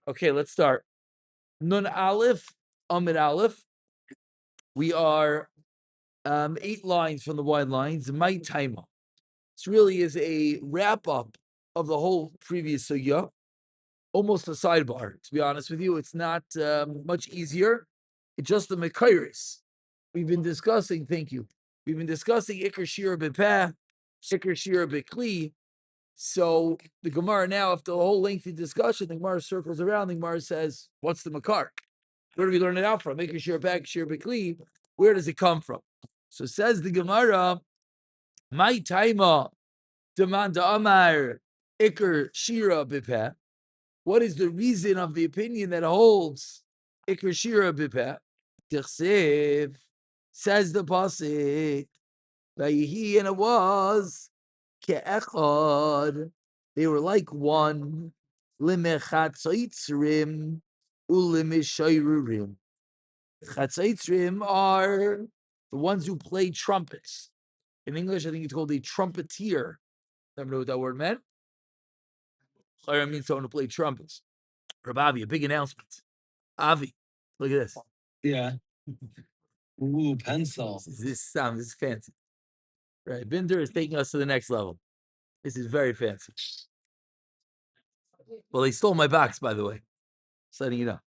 Okay, let's start. Nun Aleph, Amid Aleph. We are 8 lines from the wide lines. My timer. This really is a wrap up of the whole previous sugya, almost a sidebar. To be honest with you, it's not much easier. It's just the Mekairis. We've been discussing. Thank you. We've been discussing Iker Shira Bepeh, Iker Shira Bekli. So the Gemara now, after the whole lengthy discussion, the Gemara circles around. The Gemara says, "What's the Makar? Where do we learn it out from? Iker Shira Bek, Shira Bekli. Where does it come from?" So says the Gemara, "My taima demanda Amar Iker Shira Bepeh." What is the reason of the opinion that holds Iker Shira Bepeh? Tichsev, says the pasuk, Vayihi, and it was ke'echad. They were like one. Limechatzoitzrim ulimishayrurim. Chatzoitzrim are the ones who play trumpets. In English, I think it's called a trumpeter. Never know what that word meant. Chayra means someone who played trumpets. Rabavi, a big announcement. Avi, look at this. Yeah. Ooh, pencil. This is fancy. Right, Binder is taking us to the next level. This is very fancy. Well, they stole my box, by the way. Just letting you know.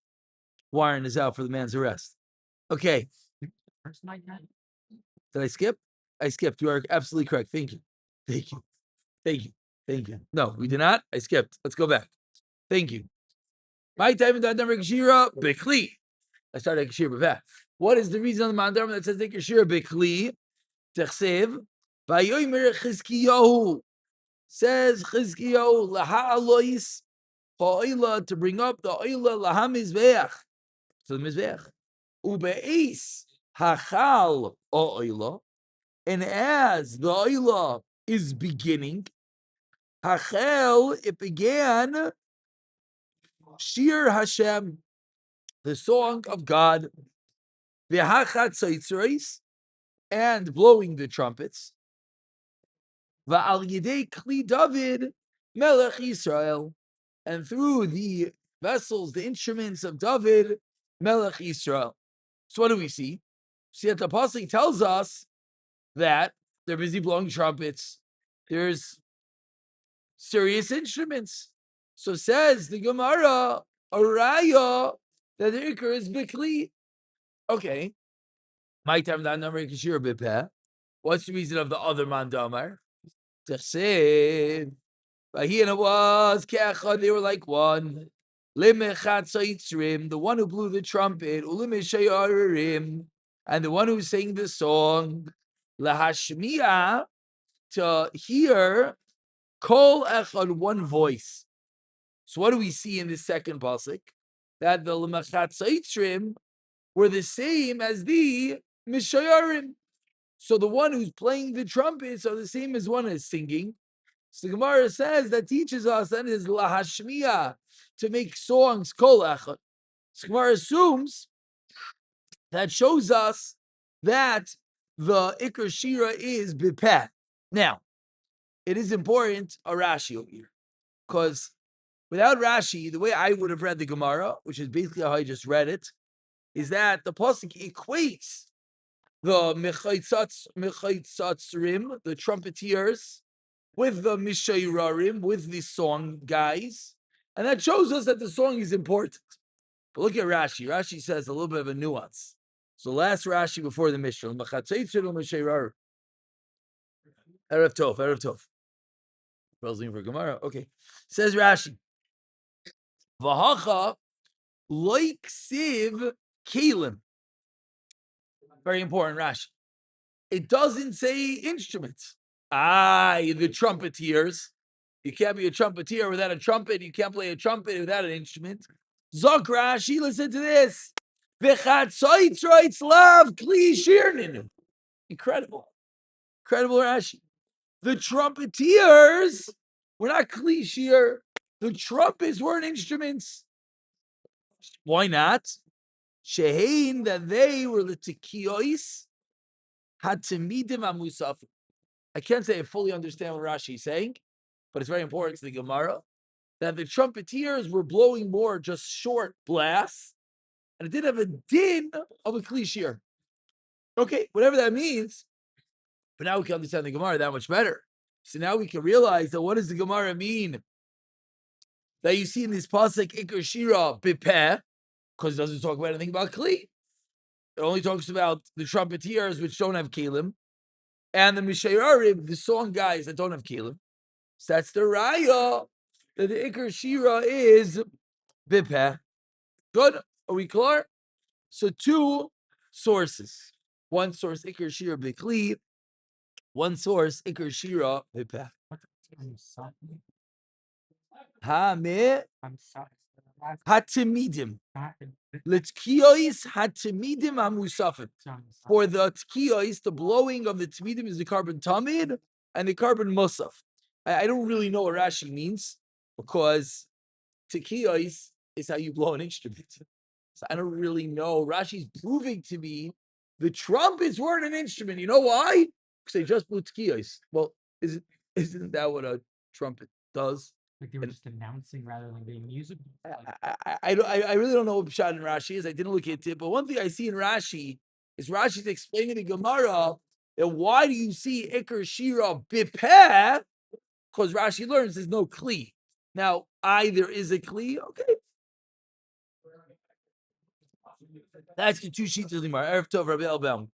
Warren is out for the man's arrest. Okay. Did I skip? I skipped. You are absolutely correct. Thank you. Thank you. Thank you. Thank you. No, we did not. I skipped. Let's go back. Thank you. My time in that number Kshira Bekli. I started Kshira Beveh. What is the reason on the Mandarma that says Kshira Bekli? Techsev. Vayomer Chizkiyahu. Says Chizkiyahu Laha Alois Ha'ila, to bring up the Oila Laha Mizbeach. So the Mizbeach. Ubeis Hachal Oila. And as the Oila is beginning, Hachel, it began Shir Hashem, the song of God, V'hachat Tzaitzreis, and blowing the trumpets, Va'al Yidei Kli David, Melech Yisrael, and through the vessels, the instruments of David, Melech Yisrael. So what do we see? See that the Pasuk tells us that they're busy blowing trumpets. There's serious instruments. So says the Gemara, a raya that the Iker is Bikli. Okay. My time that number Kashir Bipeh. What's the reason of the other Mandamar? Techsev. But he and it was Kecha, they were like one. The one who blew the trumpet, and the one who sang the song, Lahashmiya, to hear Kol Echad, one voice. So what do we see in this second pasuk? That the Lemachat were the same as the Mishayarim. So the one who's playing the trumpets are the same as one who's singing. So the Gemara says that teaches us that is lahashmiya, to make songs kol echad. So Gemara assumes that shows us that the Iker Shira is bipeh. Now, it is important a Rashi over here, because without Rashi, the way I would have read the Gemara, which is basically how I just read it, is that the pasuk equates the mechaitzatrim, the trumpeters, with the mishayrarim, with the song guys, and that shows us that the song is important. But look at Rashi. Rashi says a little bit of a nuance. So last Rashi before the Mishnah, erev tov, erev tov. Looking for Gemara. Okay, says Rashi, v'hacha like siv kelim. Very important, Rashi. It doesn't say instruments. The trumpeters. You can't be a trumpeter without a trumpet. You can't play a trumpet without an instrument. Zok Rashi, listen to this. Incredible. Incredible Rashi. The trumpeters were not kli shir. The trumpets weren't instruments. Why not? Shehein, that they were litikiois hatimidim amusaf. I can't say I fully understand what Rashi is saying, but it's very important to the Gemara that the trumpeters were blowing more just short blasts, and it didn't have a din of a klishir. Okay, whatever that means. But now we can understand the Gemara that much better. So now we can realize that what does the Gemara mean that you see in this pasuk Iker Shira Bipeh, because it doesn't talk about anything about Kli. It only talks about the trumpeters which don't have Kalim, and the Mishayarim, the song guys that don't have Kalim. So that's the Raya that the Iker Shira is Bipeh. Good? Are we clear? So two sources. One source Iker Shira Bikli. One source Iker Shira Bipeh. Hatimidim. L'tkiyos hatimidim amusafim. For the tkiyos, the blowing of the tmidim is the carbon tamid and the carbon musaf. I don't really know what Rashi means because tkiyos is how you blow an instrument. So I don't really know. Rashi's proving to me the trumpets weren't an instrument. You know why? Because they just blew tkiyos. Well, isn't that what a trumpet does? Like they were just announcing rather than being musical. I really don't know what Pshat in Rashi is. I didn't look at it, but one thing I see in Rashi is Rashi's explaining the Gemara that why do you see Iker Shira Bipeh? Because Rashi learns there's no Kli. Now, there is a Kli, okay. That's the two sheets of the Gemara. Erev Tov Rabbi Elbaum.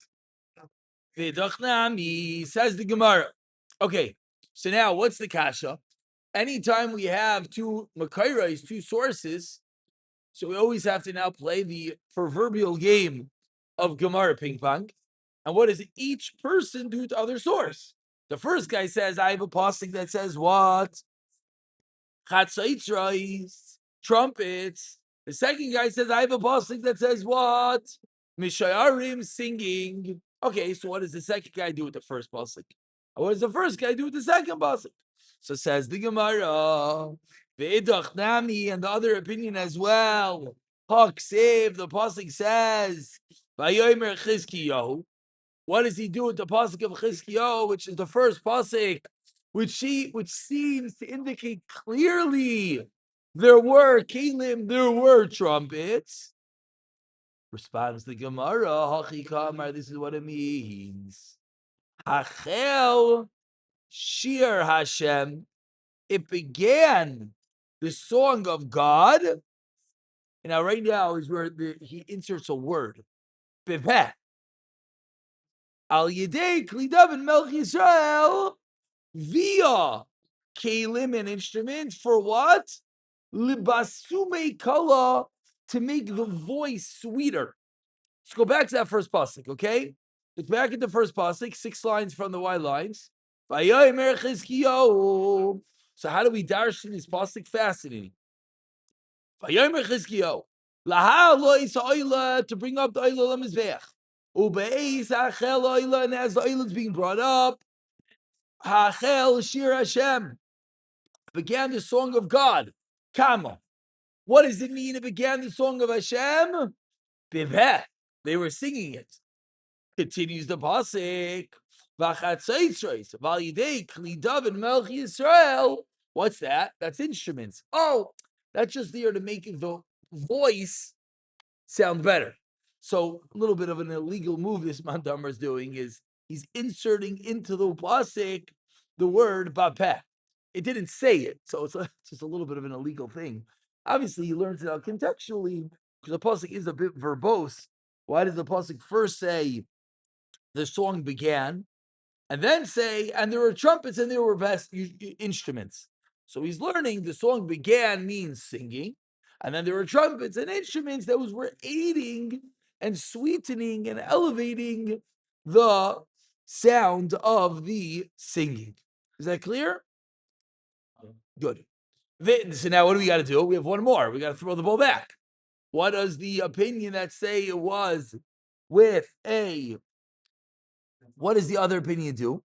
V'dochnami, says the Gemara. Okay, so now what's the kasha? Anytime we have two makairos, two sources, so we always have to now play the proverbial game of Gemara ping pong. And what does each person do to other source? The first guy says, I have a pasuk that says what? Chatzaitzrais, trumpets. The second guy says, I have a pasuk that says what? Mishayarim, singing. Okay, so what does the second guy do with the first pasuk? What does the first guy do with the second pasuk? So says the Gemara, Ve'edach Nami, and the other opinion as well. Haksiv, the pasuk says, Vayomer Chizkiyahu. What does he do with the pasuk of Chizkiyahu, which is the first pasuk, which seems to indicate clearly there were kelim, there were trumpets. Responds the Gemara, Hachikamar, this is what it means. Hachel Shir Hashem, it began the song of God. And now, right now is where he inserts a word. Bipeh. Al Yedei Klidav and Melch Yisrael via Kalim and instruments for what? Libasume Kala, to make the voice sweeter. Let's go back to that first pasuk, okay? Look back at the first pasuk, 6 lines from the white lines. So how do we darshan this pasuk? Fascinating. To bring up the oila lemizbeach. And as the oila is being brought up, Hachel Shir Hashem began the song of God. Kama. What does it mean? It began the song of Hashem. Bibeh. They were singing it. Continues the pasuk. What's that? That's instruments. Oh, that's just there to make the voice sound better. So a little bit of an illegal move this Mandamar is doing is he's inserting into the pasuk the word bapeh. It didn't say it, so it's just a little bit of an illegal thing. Obviously, he learns it out contextually because the pasuk is a bit verbose. Why does the pasuk first say the song began, and then say, and there were trumpets and there were best instruments? So he's learning the song began means singing, and then there were trumpets and instruments that were aiding and sweetening and elevating the sound of the singing. Is that clear? Good. So now what do we got to do? We have one more. We got to throw the ball back. What does the opinion that say it was with what does the other opinion do?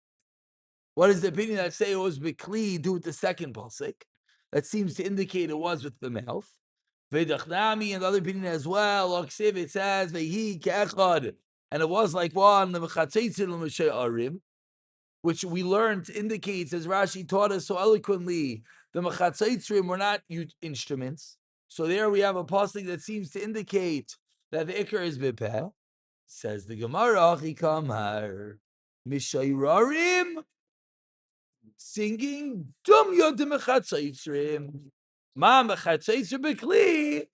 What is the opinion that say it was Bikli do with the second pasuk? That seems to indicate it was with the mouth. V'dachnami, and the other opinion as well. It says Vehi ke'echad, and it was like one which we learned indicates, as Rashi taught us so eloquently, The mechatzaitzrim were not instruments. So there we have a pasuk that seems to indicate that the ikar is bipeh. Says the Gemara, Chikamar, Mishayrarim, singing Dum Yodim Mechatzaitzrim. Ma Mechatzaitzrim Bekli,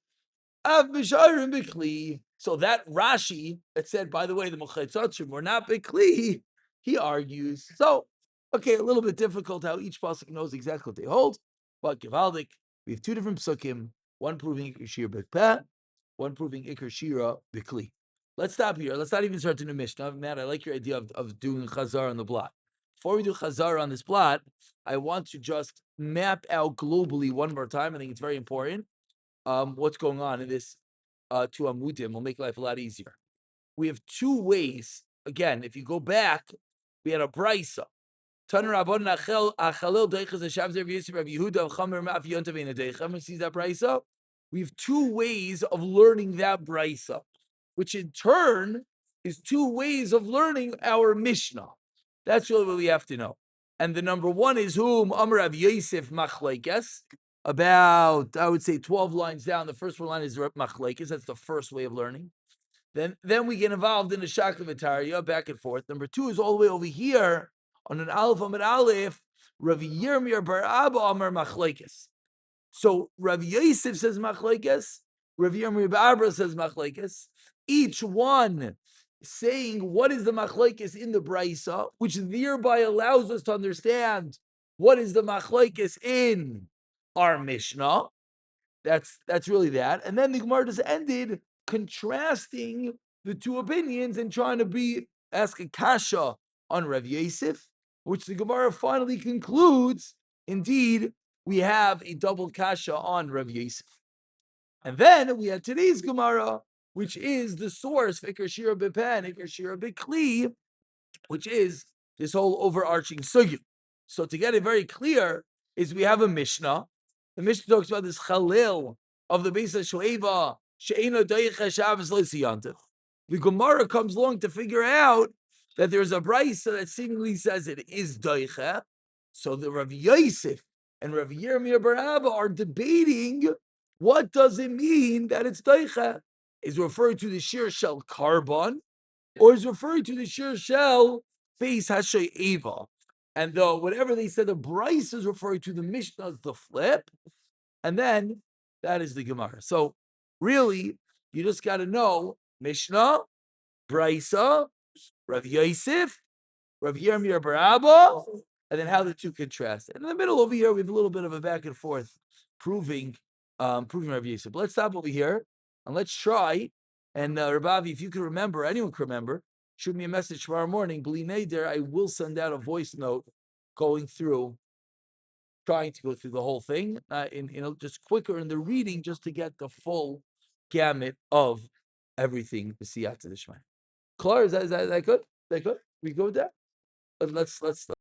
Av Mishayrim Bekli. So that Rashi that said, by the way, the Mechatzaitzrim were not Bekli, he argues. So, okay, a little bit difficult how each pasuk knows exactly what they hold, but Givaldik, we have two different psukim, one proving Ikar Shira Bekpeh, one proving Ikar Shira Bekli. Let's stop here. Let's not even start to the Mishnah. Matt, I like your idea of doing Chazar on the blot. Before we do Chazar on this blot, I want to just map out globally one more time. I think it's very important. What's going on in this two Amudim will make life a lot easier. We have two ways. Again, if you go back, we had a Brisa. See that Brisa? We have two ways of learning that Brisa, which in turn is two ways of learning our Mishnah. That's really what we have to know. And the number one is whom Amar Rav Yosef Machlekes. About, I would say, 12 lines down. The first one line is Machlekes. That's the first way of learning. Then we get involved in the Shaklavataria, back and forth. Number two is all the way over here on an Aleph Amar Aleph, Rav Yirmiyah Bar Abba Amar Machlekes. So Rav Yosef says Machlekes, Rav Yirmiyah Bar Abba says Machlekes. Each one saying what is the Machlekes in the Brisa, which thereby allows us to understand what is the Machlekes in our Mishnah. That's really that. And then the Gemara just ended contrasting the two opinions and trying to ask a kasha on Rav Yosef, which the Gemara finally concludes, indeed, we have a double kasha on Rav Yosef. And then we had today's Gemara, which is the source for Ikar Shira B'Pen, Ikar Shira B'Kli, which is this whole overarching sugya. So to get it very clear, is we have a Mishnah. The Mishnah talks about this Chalil of the Beis HaShoeva, She'ena Doicha Shabbos L'Siyantiv. The Gemara comes along to figure out that there's a Brisa that seemingly says it is Doicha. So the Rav Yosef and Rav Yirmiyah Bar Abba are debating what does it mean that it's Doicha. Is referring to the Shir Shel Carbon, or is referring to the Shir Shel Beis HaShoeva. And though whatever they said, the Bryce is referring to the Mishnah as the flip, and then that is the Gemara. So really, you just got to know Mishnah, Brysa, Rav Yosef, Rav Yirmiyah Bar Abba, and then how the two contrast. And in the middle over here, we have a little bit of a back and forth proving Rav Yosef. But let's stop over here and let's try. And Rabavi, if you can remember, anyone can remember, shoot me a message tomorrow morning. B'li neder, I will send out a voice note trying to go through the whole thing in just quicker in the reading, just to get the full gamut of everything. B'siyata d'shmai. Klar, is that good? Is that good? We go with that? Let's